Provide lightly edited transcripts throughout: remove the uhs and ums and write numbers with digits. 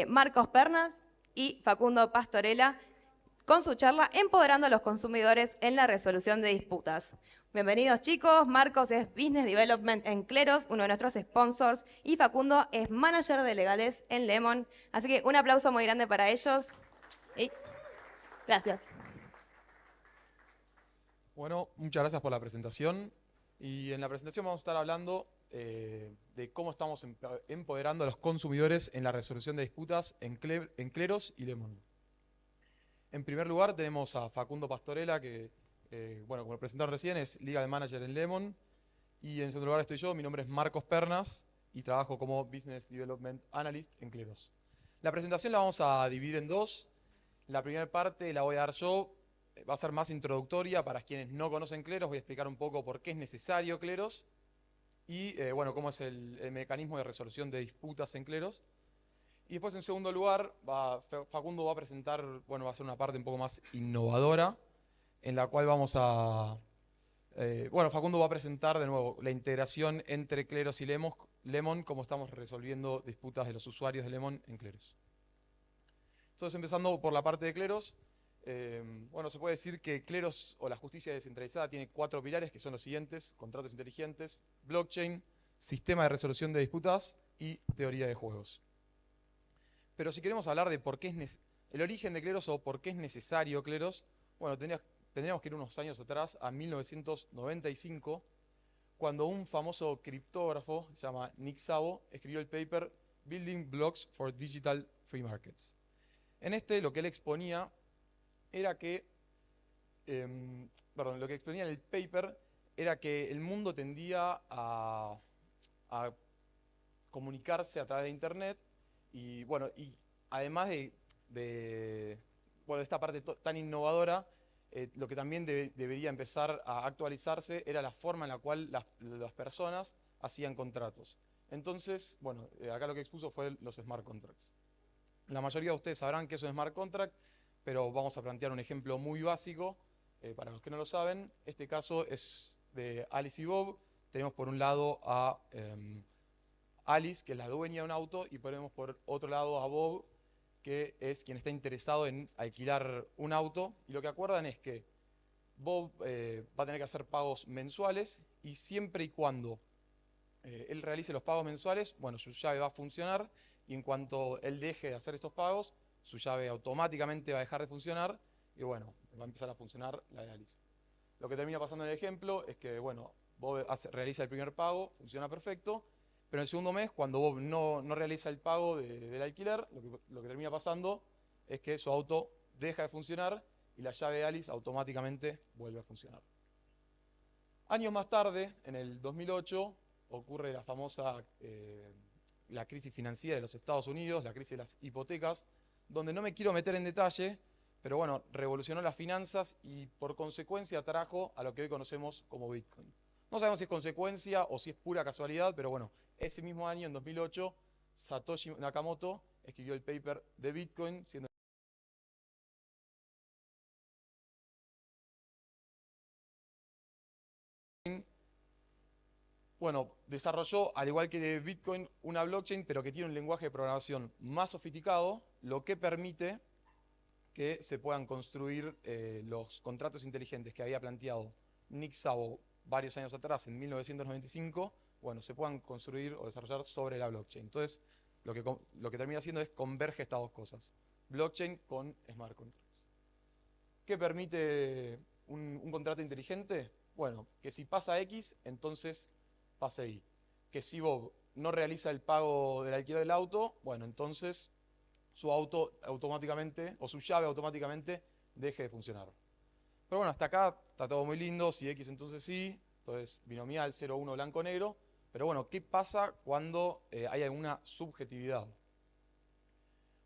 Marcos Pernas y Facundo Pastorela con su charla Empoderando a los consumidores en la resolución de disputas. Bienvenidos chicos, Marcos es Business Development en Cleros, uno de nuestros sponsors, y Facundo es Manager de Legales en Lemon. Así que un aplauso muy grande para ellos. Y gracias. Bueno, muchas gracias por la presentación. Y en la presentación vamos a estar hablando de cómo estamos empoderando a los consumidores en la resolución de disputas en Cleros y Lemon. En primer lugar tenemos a Facundo Pastorela, que, bueno, como lo presentaron recién, es Legal Manager en Lemon. Y en segundo lugar estoy yo, mi nombre es Marcos Pernas y trabajo como Business Development Analyst en Cleros. La presentación la vamos a dividir en dos. La primera parte la voy a dar yo, va a ser más introductoria para quienes no conocen Cleros. Voy a explicar un poco por qué es necesario Cleros y bueno, cómo es el mecanismo de resolución de disputas en Cleros. Y después, en segundo lugar, Facundo va a presentar, bueno, va a ser una parte un poco más innovadora, en la cual vamos a... bueno, Facundo va a presentar de nuevo la integración entre Cleros y Lemon, cómo estamos resolviendo disputas de los usuarios de Lemon en Cleros. Entonces, empezando por la parte de Cleros, bueno, se puede decir que Cleros o la justicia descentralizada tiene 4 pilares que son los siguientes: contratos inteligentes, blockchain, sistema de resolución de disputas y teoría de juegos. Pero si queremos hablar de por qué el origen de Cleros o por qué es necesario Cleros, bueno, tendríamos que ir unos años atrás, a 1995, cuando un famoso criptógrafo, se llama Nick Szabo, escribió el paper Building Blocks for Digital Free Markets. En este lo que él exponía era que, lo que exponía en el paper era que el mundo tendía a comunicarse a través de Internet y, bueno, y además bueno, de esta parte tan innovadora, lo que también debería empezar a actualizarse era la forma en la cual las personas hacían contratos. Entonces, bueno, acá lo que expuso fue los smart contracts. La mayoría de ustedes sabrán qué es un smart contract, pero vamos a plantear un ejemplo muy básico para los que no lo saben. Este caso es de Alice y Bob. Tenemos por un lado a Alice, que es la dueña de un auto, y ponemos por otro lado a Bob, que es quien está interesado en alquilar un auto. Y lo que acuerdan es que Bob va a tener que hacer pagos mensuales y siempre y cuando él realice los pagos mensuales, bueno, su llave va a funcionar y en cuanto él deje de hacer estos pagos, su llave automáticamente va a dejar de funcionar y bueno, va a empezar a funcionar la de Alice. Lo que termina pasando en el ejemplo es que, bueno, Bob realiza el primer pago, funciona perfecto, pero en el segundo mes, cuando Bob no realiza el pago del alquiler, lo que termina pasando es que su auto deja de funcionar y la llave de Alice automáticamente vuelve a funcionar. Años más tarde, en el 2008, ocurre la famosa la crisis financiera de los Estados Unidos, la crisis de las hipotecas, donde no me quiero meter en detalle, pero bueno, revolucionó las finanzas y por consecuencia trajo a lo que hoy conocemos como Bitcoin. No sabemos si es consecuencia o si es pura casualidad, pero bueno, ese mismo año, en 2008, Satoshi Nakamoto escribió el paper de Bitcoin, siendo bueno, desarrolló, al igual que de Bitcoin, una blockchain, pero que tiene un lenguaje de programación más sofisticado, lo que permite que se puedan construir los contratos inteligentes que había planteado Nick Szabo varios años atrás, en 1995, bueno, se puedan construir o desarrollar sobre la blockchain. Entonces, lo que termina haciendo es converge estas dos cosas, blockchain con smart contracts. ¿Qué permite un contrato inteligente? Bueno, que si pasa X, entonces pase Y. Que si Bob no realiza el pago del alquiler del auto, bueno, entonces su auto automáticamente, o su llave automáticamente, deje de funcionar. Pero bueno, hasta acá está todo muy lindo, si X entonces sí, entonces binomial 0,1 blanco-negro. Pero bueno, ¿qué pasa cuando hay alguna subjetividad?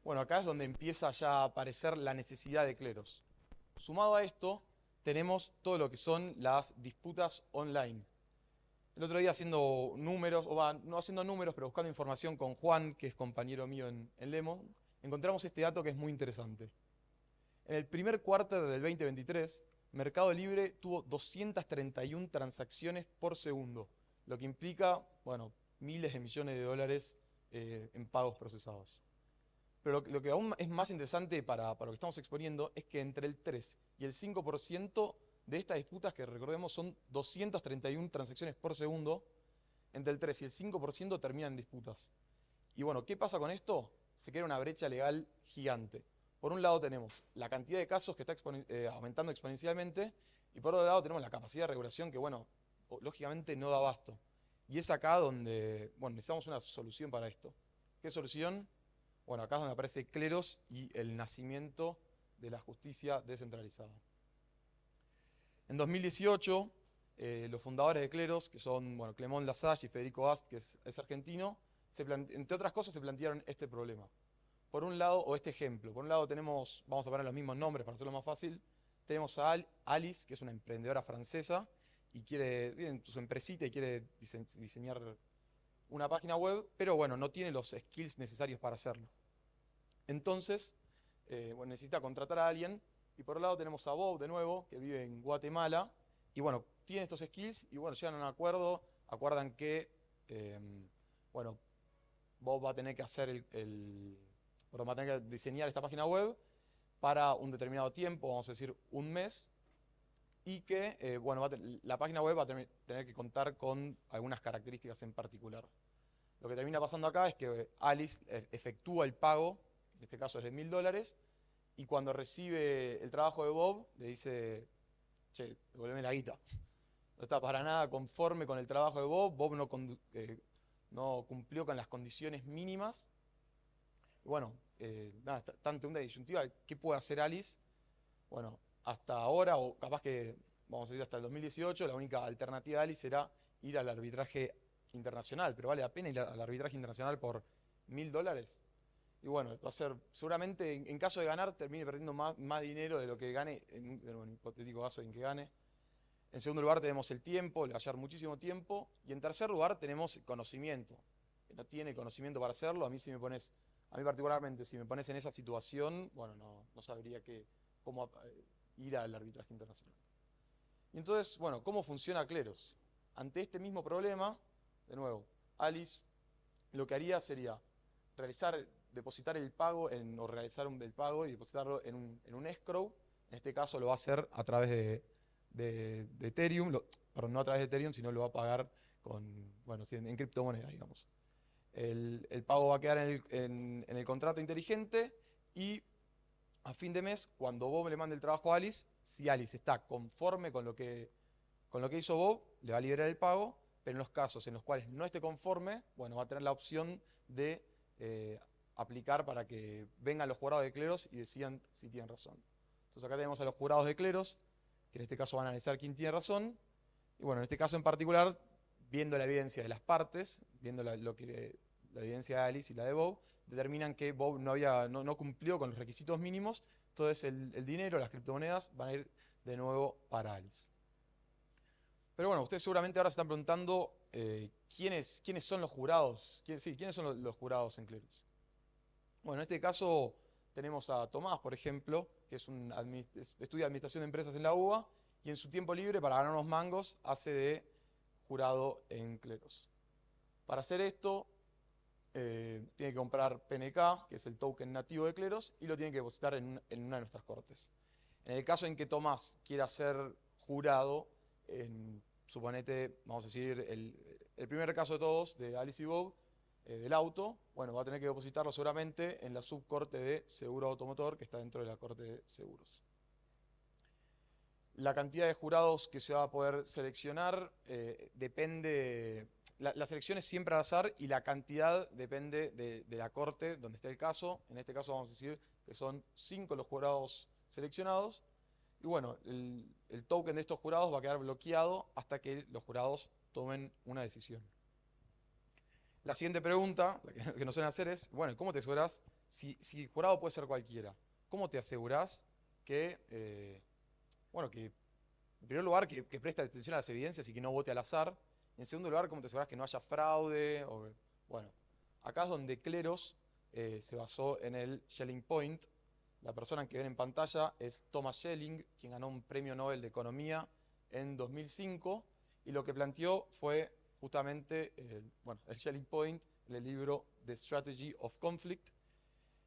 Bueno, acá es donde empieza ya a aparecer la necesidad de cleros. Sumado a esto, tenemos todo lo que son las disputas online. El otro día haciendo números, no haciendo números, pero buscando información con Juan, que es compañero mío en Lemon, encontramos este dato que es muy interesante. En el primer cuarto del 2023, Mercado Libre tuvo 231 transacciones por segundo, lo que implica, bueno, miles de millones de dólares en pagos procesados. Pero lo que aún es más interesante para lo que estamos exponiendo es que entre el 3 y el 5% de estas disputas, que recordemos son 231 transacciones por segundo, entre el 3 y el 5% terminan en disputas. Y bueno, ¿qué pasa con esto? Se crea una brecha legal gigante. Por un lado tenemos la cantidad de casos que está aumentando exponencialmente, y por otro lado tenemos la capacidad de regulación que, bueno, lógicamente no da abasto. Y es acá donde, bueno, necesitamos una solución para esto. ¿Qué solución? Bueno, acá es donde aparece Cleros y el nacimiento de la justicia descentralizada. En 2018, los fundadores de Cleros, que son, bueno, Clemón Lasalle y Federico Ast, que es argentino, entre otras cosas se plantearon este problema. Por un lado, o este ejemplo, por un lado tenemos, vamos a poner los mismos nombres para hacerlo más fácil, tenemos a Alice, que es una emprendedora francesa, y tiene su empresita y quiere diseñar una página web, pero bueno, no tiene los skills necesarios para hacerlo. Entonces, bueno, necesita contratar a alguien, y por un lado tenemos a Bob, de nuevo, que vive en Guatemala, y bueno, tiene estos skills, y bueno, llegan a un acuerdo, acuerdan que, bueno, Bob va a tener que hacer va a tener que diseñar esta página web para un determinado tiempo, vamos a decir un mes, y que bueno, la página web va a tener que contar con algunas características en particular. Lo que termina pasando acá es que Alice efectúa el pago, en este caso es de $1000, y cuando recibe el trabajo de Bob, le dice, che, devolveme la guita. No está para nada conforme con el trabajo de Bob, Bob no cumplió con las condiciones mínimas. Y bueno, nada, está ante una disyuntiva, ¿qué puede hacer Alice? Bueno, hasta ahora, o capaz que vamos a decir hasta el 2018, la única alternativa de Alice era ir al arbitraje internacional, pero vale la pena ir al arbitraje internacional por $1000. Y bueno, va a ser, seguramente en caso de ganar, termine perdiendo más dinero de lo que gane, en un hipotético caso en que gane. En segundo lugar tenemos el tiempo, le va a llevar muchísimo tiempo. Y en tercer lugar tenemos conocimiento. Que no tiene conocimiento para hacerlo. A mí particularmente, si me pones en esa situación, bueno, no sabría cómo ir al arbitraje internacional. Y entonces, bueno, ¿cómo funciona Cleros? Ante este mismo problema, de nuevo, Alice lo que haría sería depositar el pago, o realizar el pago y depositarlo en un escrow. En este caso lo va a hacer a través de Ethereum, perdón, no a través de Ethereum, sino lo va a pagar en criptomonedas, digamos. El pago va a quedar en el contrato inteligente, y a fin de mes, cuando Bob le mande el trabajo a Alice, si Alice está conforme con lo que hizo Bob, le va a liberar el pago, pero en los casos en los cuales no esté conforme, bueno, va a tener la opción de aplicar para que vengan los jurados de Cleros y decidan si tienen razón. Entonces acá tenemos a los jurados de Cleros, que en este caso van a analizar quién tiene razón, y bueno, en este caso en particular, viendo la evidencia de las partes, viendo la evidencia de Alice y la de Bob, determinan que Bob no cumplió con los requisitos mínimos, entonces el dinero, las criptomonedas, van a ir de nuevo para Alice. Pero bueno, ustedes seguramente ahora se están preguntando quiénes son los jurados, quiénes son los jurados en Cleros. Bueno, en este caso tenemos a Tomás, por ejemplo, que estudia administración de empresas en la UBA, y en su tiempo libre, para ganar unos mangos, hace de jurado en Cleros. Para hacer esto, tiene que comprar PNK, que es el token nativo de Cleros, y lo tiene que depositar en una de nuestras cortes. En el caso en que Tomás quiera ser jurado, suponete, vamos a decir, el primer caso de todos, de Alice y Bob, del auto, bueno, va a tener que depositarlo seguramente en la subcorte de seguro automotor, que está dentro de la corte de seguros. La cantidad de jurados que se va a poder seleccionar depende. La selección es siempre al azar, y la cantidad depende de la corte donde esté el caso. En este caso vamos a decir que son 5 los jurados seleccionados. Y bueno, el token de estos jurados va a quedar bloqueado hasta que los jurados tomen una decisión. La siguiente pregunta, la que nos suelen hacer es, bueno, ¿cómo te aseguras? Si jurado puede ser cualquiera, ¿cómo te aseguras que en primer lugar, que preste atención a las evidencias y que no vote al azar? En segundo lugar, ¿cómo te aseguras que no haya fraude? Bueno, acá es donde Cleros se basó en el Schelling Point. La persona que ven en pantalla es Thomas Schelling, quien ganó un premio Nobel de Economía en 2005, y lo que planteó fue justamente el Schelling Point, el libro The Strategy of Conflict.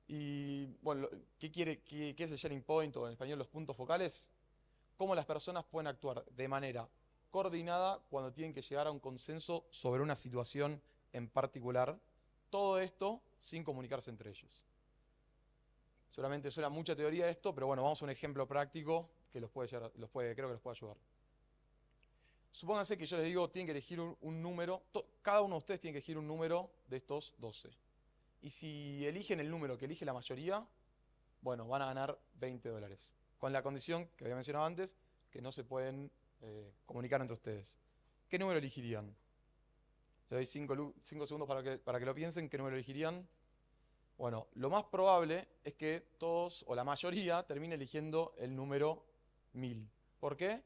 Y bueno, qué es el sharing point o en español los puntos focales? Cómo las personas pueden actuar de manera coordinada cuando tienen que llegar a un consenso sobre una situación en particular. Todo esto sin comunicarse entre ellos. Seguramente suena mucha teoría esto, pero bueno, vamos a un ejemplo práctico que creo que los puede ayudar. Supónganse que yo les digo, tienen que elegir un número, cada uno de ustedes tiene que elegir un número de estos 12. Y si eligen el número que elige la mayoría, bueno, van a ganar $20. Con la condición que había mencionado antes, que no se pueden comunicar entre ustedes. ¿Qué número elegirían? Les doy 5 segundos para que lo piensen. ¿Qué número elegirían? Bueno, lo más probable es que todos o la mayoría termine eligiendo el número 1000. ¿Por qué?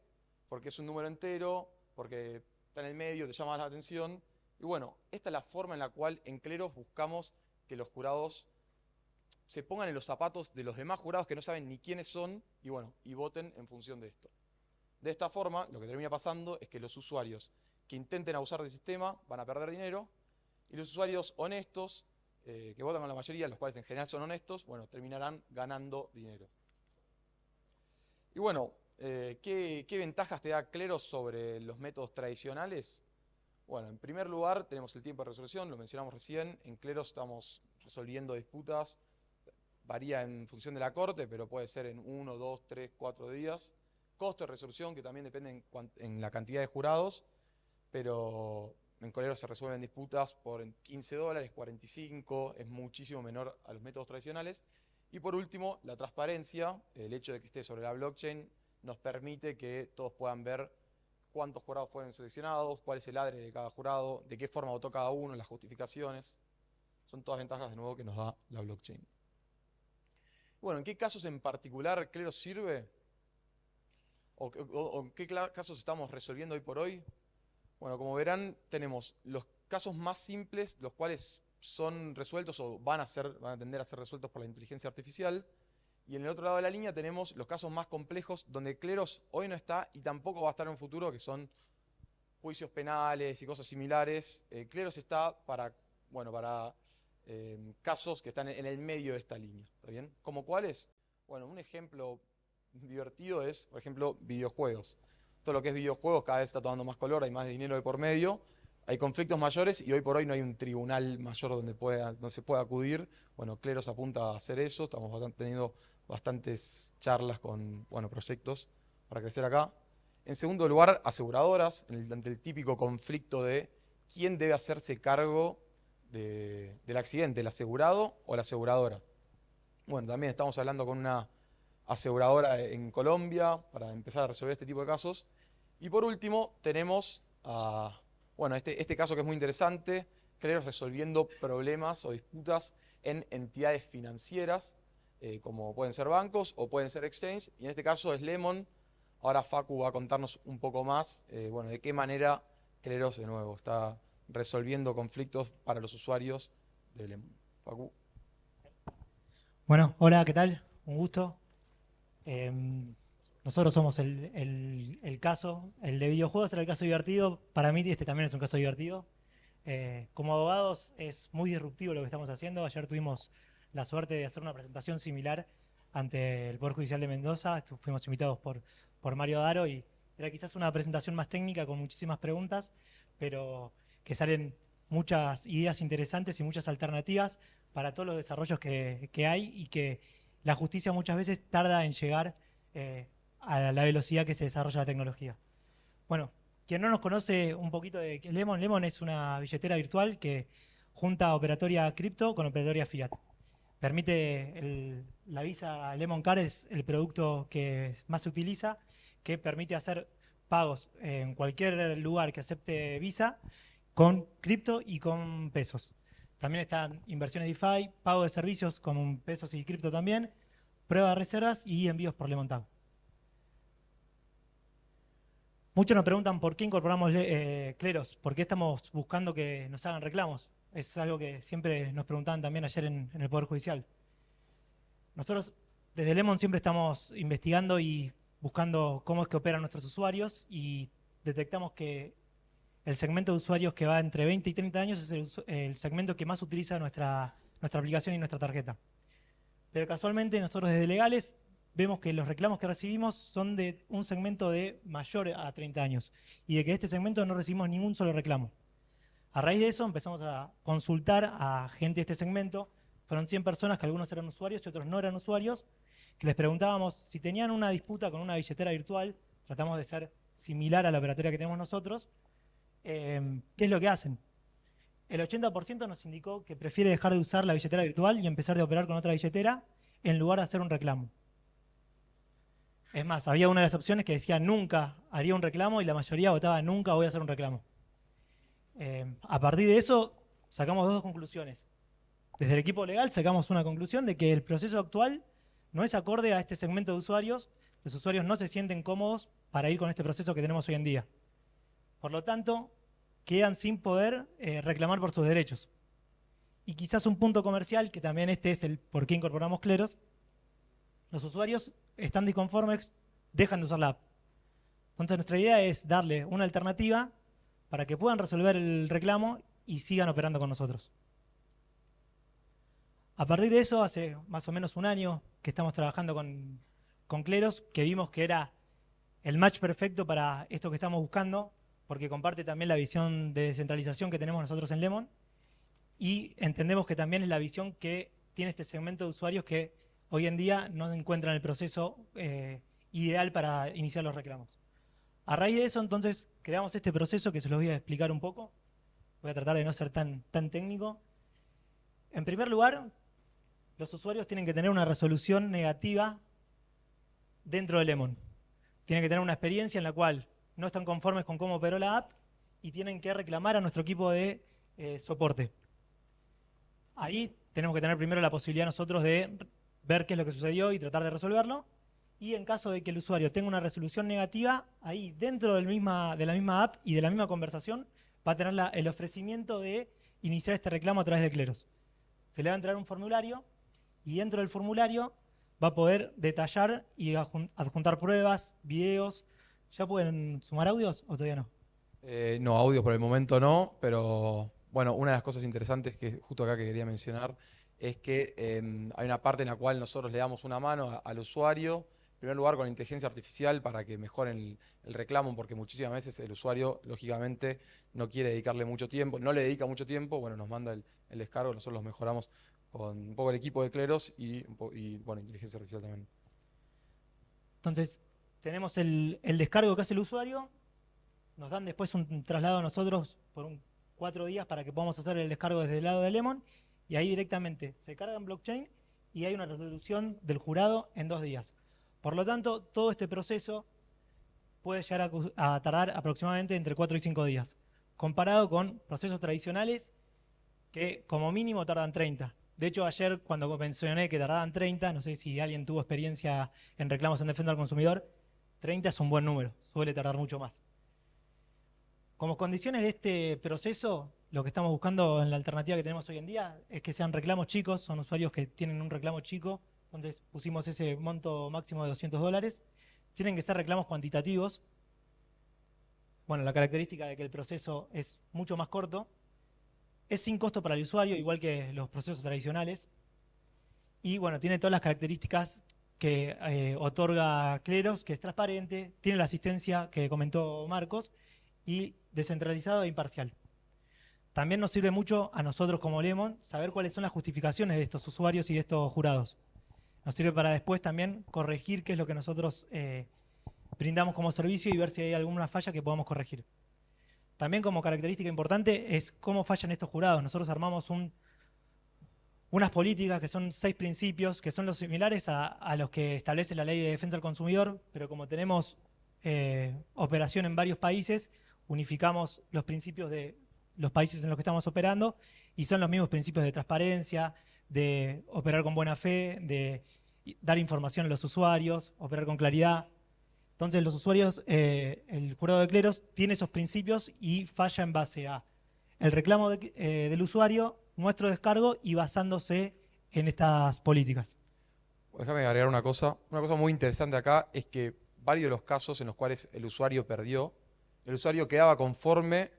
Porque es un número entero, porque está en el medio, te llama la atención. Y bueno, esta es la forma en la cual en Cleros buscamos que los jurados se pongan en los zapatos de los demás jurados que no saben ni quiénes son y bueno, y voten en función de esto. De esta forma, lo que termina pasando es que los usuarios que intenten abusar del sistema van a perder dinero y los usuarios honestos, que votan con la mayoría, los cuales en general son honestos, bueno, terminarán ganando dinero. Y bueno, ¿qué ventajas te da Cleros sobre los métodos tradicionales? Bueno, en primer lugar tenemos el tiempo de resolución, lo mencionamos recién. En Cleros estamos resolviendo disputas, varía en función de la corte, pero puede ser en 1, 2, 3, 4 días. Costo de resolución, que también depende en la cantidad de jurados, pero en Cleros se resuelven disputas por $15, 45, es muchísimo menor a los métodos tradicionales. Y por último, la transparencia, el hecho de que esté sobre la blockchain, nos permite que todos puedan ver cuántos jurados fueron seleccionados, cuál es el ADRE de cada jurado, de qué forma votó cada uno, las justificaciones. Son todas ventajas, de nuevo, que nos da la blockchain. Bueno, ¿en qué casos en particular Cleros sirve? ¿O en qué casos estamos resolviendo hoy por hoy? Bueno, como verán, tenemos los casos más simples, los cuales son resueltos o van a tender a ser resueltos por la inteligencia artificial. Y en el otro lado de la línea tenemos los casos más complejos, donde Cleros hoy no está y tampoco va a estar en un futuro, que son juicios penales y cosas similares. Cleros está para casos que están en el medio de esta línea. ¿Está bien? ¿Como cuáles? Bueno, un ejemplo divertido es, por ejemplo, videojuegos. Todo lo que es videojuegos cada vez está tomando más color, hay más dinero de por medio, hay conflictos mayores y hoy por hoy no hay un tribunal mayor donde se pueda acudir. Bueno, Cleros apunta a hacer eso, estamos teniendo bastantes charlas con proyectos para crecer acá. En segundo lugar, aseguradoras, ante el típico conflicto de quién debe hacerse cargo del accidente, el asegurado o la aseguradora. Bueno, también estamos hablando con una aseguradora en Colombia para empezar a resolver este tipo de casos. Y por último tenemos este caso que es muy interesante, Cleros resolviendo problemas o disputas en entidades financieras, como pueden ser bancos o pueden ser exchange, y en este caso es Lemon. Ahora Facu va a contarnos un poco más, de qué manera Cleros de nuevo está resolviendo conflictos para los usuarios de Lemon. Facu. Bueno, hola, ¿qué tal? Un gusto. Nosotros somos el caso, el de videojuegos era el caso divertido. Para mí este también es un caso divertido. Como abogados es muy disruptivo lo que estamos haciendo. Ayer tuvimos la suerte de hacer una presentación similar ante el Poder Judicial de Mendoza. Fuimos invitados por Mario Daro y era quizás una presentación más técnica con muchísimas preguntas, pero que salen muchas ideas interesantes y muchas alternativas para todos los desarrollos que hay y que la justicia muchas veces tarda en llegar a la velocidad que se desarrolla la tecnología. Bueno, quien no nos conoce un poquito de Lemon, Lemon es una billetera virtual que junta operatoria cripto con operatoria fiat. Permite la Visa Lemon Card es el producto que más se utiliza, que permite hacer pagos en cualquier lugar que acepte Visa con cripto y con pesos. También están inversiones DeFi, pago de servicios con pesos y cripto también, prueba de reservas y envíos por Lemon Tab. Muchos nos preguntan por qué incorporamos Cleros, por qué estamos buscando que nos hagan reclamos. Es algo que siempre nos preguntaban también ayer en el Poder Judicial. Nosotros desde Lemon siempre estamos investigando y buscando cómo es que operan nuestros usuarios y detectamos que el segmento de usuarios que va entre 20 y 30 años es el segmento que más utiliza nuestra aplicación y nuestra tarjeta. pero casualmente nosotros desde legales vemos que los reclamos que recibimos son de un segmento de mayor a 30 años y de que de este segmento no recibimos ningún solo reclamo. A raíz de eso empezamos a consultar a gente de este segmento. Fueron 100 personas que algunos eran usuarios y otros no eran usuarios, que les preguntábamos si tenían una disputa con una billetera virtual. Tratamos de ser similar a la operatoria que tenemos nosotros. ¿Qué es lo que hacen? El 80% nos indicó que prefiere dejar de usar la billetera virtual y empezar a operar con otra billetera en lugar de hacer un reclamo. Es más, había una de las opciones que decía nunca haría un reclamo y la mayoría votaba nunca voy a hacer un reclamo. A partir de eso sacamos dos conclusiones. Desde el equipo legal sacamos una conclusión de que el proceso actual no es acorde a este segmento de usuarios. Los usuarios no se sienten cómodos para ir con este proceso que tenemos hoy en día. Por lo tanto, quedan sin poder reclamar por sus derechos. Y quizás un punto comercial, que también este es el por qué incorporamos Cleros, los usuarios están disconformes, dejan de usar la app. Entonces nuestra idea es darle una alternativa para que puedan resolver el reclamo y sigan operando con nosotros. A partir de eso, hace más o menos un año que estamos trabajando con Cleros, que vimos que era el match perfecto para esto que estamos buscando, porque comparte también la visión de descentralización que tenemos nosotros en Lemon y entendemos que también es la visión que tiene este segmento de usuarios que hoy en día no encuentran el proceso ideal para iniciar los reclamos. A raíz de eso, entonces, creamos este proceso que se los voy a explicar un poco. Voy a tratar de no ser tan técnico. En primer lugar, los usuarios tienen que tener una resolución negativa dentro de Lemon. Tienen que tener una experiencia en la cual no están conformes con cómo operó la app y tienen que reclamar a nuestro equipo de soporte. Ahí tenemos que tener primero la posibilidad nosotros de ver qué es lo que sucedió y tratar de resolverlo. Y en caso de que el usuario tenga una resolución negativa, ahí dentro de la misma app y de la misma conversación va a tener el ofrecimiento de iniciar este reclamo a través de Cleros. Se le va a entrar un formulario y dentro del formulario va a poder detallar y adjuntar pruebas, videos. ¿Ya pueden sumar audios o todavía no? No, audio por el momento no, pero bueno, una de las cosas interesantes que justo acá que quería mencionar es que hay una parte en la cual nosotros le damos una mano al usuario, en primer lugar con la inteligencia artificial para que mejoren el reclamo, porque muchísimas veces el usuario, lógicamente, no quiere dedicarle mucho tiempo, no le dedica mucho tiempo, bueno, nos manda el descargo, nosotros los mejoramos con un poco el equipo de Cleros y bueno, inteligencia artificial también. Entonces, tenemos el descargo que hace el usuario, nos dan después un traslado a nosotros por 4 días para que podamos hacer el descargo desde el lado de Lemon y ahí directamente se carga en blockchain y hay una resolución del jurado en 2 días. Por lo tanto, todo este proceso puede llegar a tardar aproximadamente entre 4 y 5 días, comparado con procesos tradicionales que como mínimo tardan 30. De hecho, ayer cuando mencioné que tardaban 30, no sé si alguien tuvo experiencia en reclamos en defensa del consumidor, 30 es un buen número, suele tardar mucho más. Como condiciones de este proceso, lo que estamos buscando en la alternativa que tenemos hoy en día es que sean reclamos chicos, son usuarios que tienen un reclamo chico, entonces pusimos ese monto máximo de $200. Tienen que ser reclamos cuantitativos. Bueno, la característica de que el proceso es mucho más corto. Es sin costo para el usuario, igual que los procesos tradicionales. Y bueno, tiene todas las características que otorga Cleros, que es transparente, tiene la asistencia que comentó Marcos, y descentralizado e imparcial. También nos sirve mucho a nosotros como Lemon saber cuáles son las justificaciones de estos usuarios y de estos jurados. Nos sirve para después también corregir qué es lo que nosotros brindamos como servicio y ver si hay alguna falla que podamos corregir. También como característica importante es cómo fallan estos jurados. Nosotros armamos unas políticas que son 6 principios, que son los similares a los que establece la Ley de Defensa del Consumidor, pero como tenemos operación en varios países, unificamos los principios de los países en los que estamos operando y son los mismos principios de transparencia, de operar con buena fe, de dar información a los usuarios, operar con claridad. Entonces los usuarios, el jurado de Cleros tiene esos principios y falla en base a el reclamo del usuario, nuestro descargo y basándose en estas políticas. Déjame agregar una cosa muy interesante acá es que varios de los casos en los cuales el usuario perdió, el usuario quedaba conforme,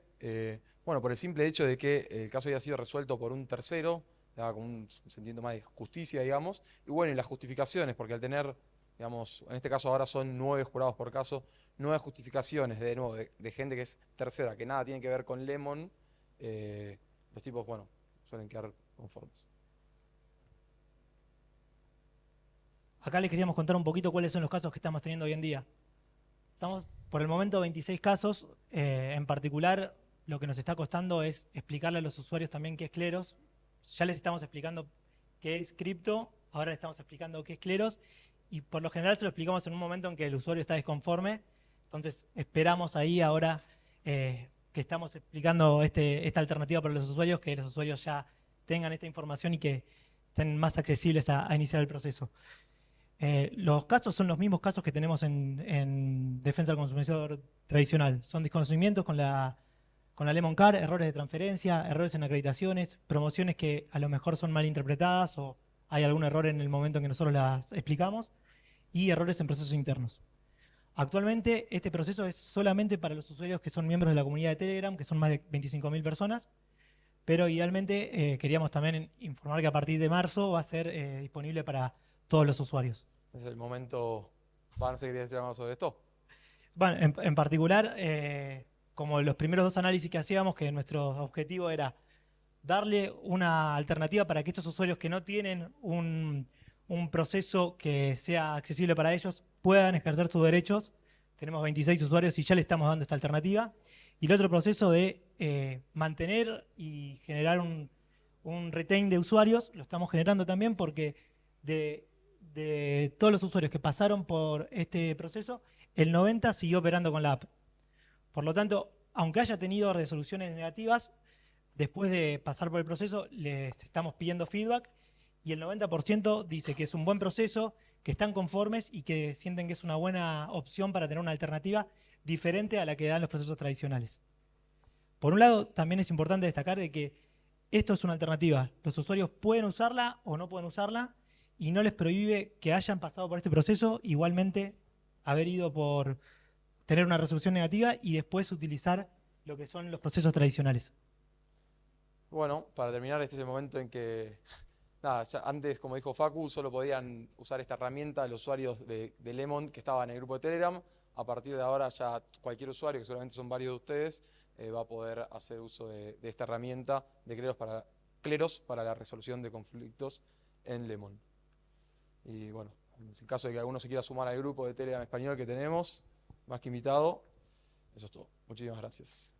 bueno, por el simple hecho de que el caso había sido resuelto por un tercero, daba como un sentimiento más de justicia, digamos. Y bueno, y las justificaciones, porque al tener, digamos, en este caso ahora son 9 jurados por caso, 9 justificaciones, de nuevo, de gente que es tercera, que nada tiene que ver con Lemon, los tipos, bueno, suelen quedar conformes. Acá les queríamos contar un poquito cuáles son los casos que estamos teniendo hoy en día. Estamos por el momento 26 casos. En particular, lo que nos está costando es explicarle a los usuarios también qué es Cleros. Ya les estamos explicando qué es cripto, ahora les estamos explicando qué es Cleros, y por lo general se lo explicamos en un momento en que el usuario está desconforme. Entonces esperamos ahí ahora que estamos explicando esta alternativa para los usuarios, que los usuarios ya tengan esta información y que estén más accesibles a iniciar el proceso. Los casos son los mismos casos que tenemos en defensa del consumidor tradicional. Son desconocimientos con la Lemon Card, errores de transferencia, errores en acreditaciones, promociones que a lo mejor son mal interpretadas o hay algún error en el momento en que nosotros las explicamos, y errores en procesos internos. Actualmente este proceso es solamente para los usuarios que son miembros de la comunidad de Telegram, que son más de 25.000 personas, pero idealmente queríamos también informar que a partir de marzo va a ser disponible para todos los usuarios. Es el momento. ¿Van a seguir decir algo sobre esto? Bueno, en particular, como los primeros 2 análisis que hacíamos, que nuestro objetivo era darle una alternativa para que estos usuarios que no tienen un proceso que sea accesible para ellos puedan ejercer sus derechos. Tenemos 26 usuarios y ya le estamos dando esta alternativa. Y el otro proceso de mantener y generar un retain de usuarios lo estamos generando también, porque de todos los usuarios que pasaron por este proceso, el 90 siguió operando con la app. Por lo tanto, aunque haya tenido resoluciones negativas, después de pasar por el proceso les estamos pidiendo feedback y el 90% dice que es un buen proceso, que están conformes y que sienten que es una buena opción para tener una alternativa diferente a la que dan los procesos tradicionales. Por un lado, también es importante destacar de que esto es una alternativa. Los usuarios pueden usarla o no pueden usarla y no les prohíbe que hayan pasado por este proceso, igualmente haber ido por tener una resolución negativa y después utilizar lo que son los procesos tradicionales. Bueno, para terminar, este es el momento en que, nada, antes, como dijo Facu, solo podían usar esta herramienta los usuarios de Lemon que estaban en el grupo de Telegram. A partir de ahora ya cualquier usuario, que seguramente son varios de ustedes, va a poder hacer uso de esta herramienta de Cleros para la resolución de conflictos en Lemon. Y bueno, en el caso de que alguno se quiera sumar al grupo de Telegram español que tenemos, más que invitado, eso es todo. Muchísimas gracias.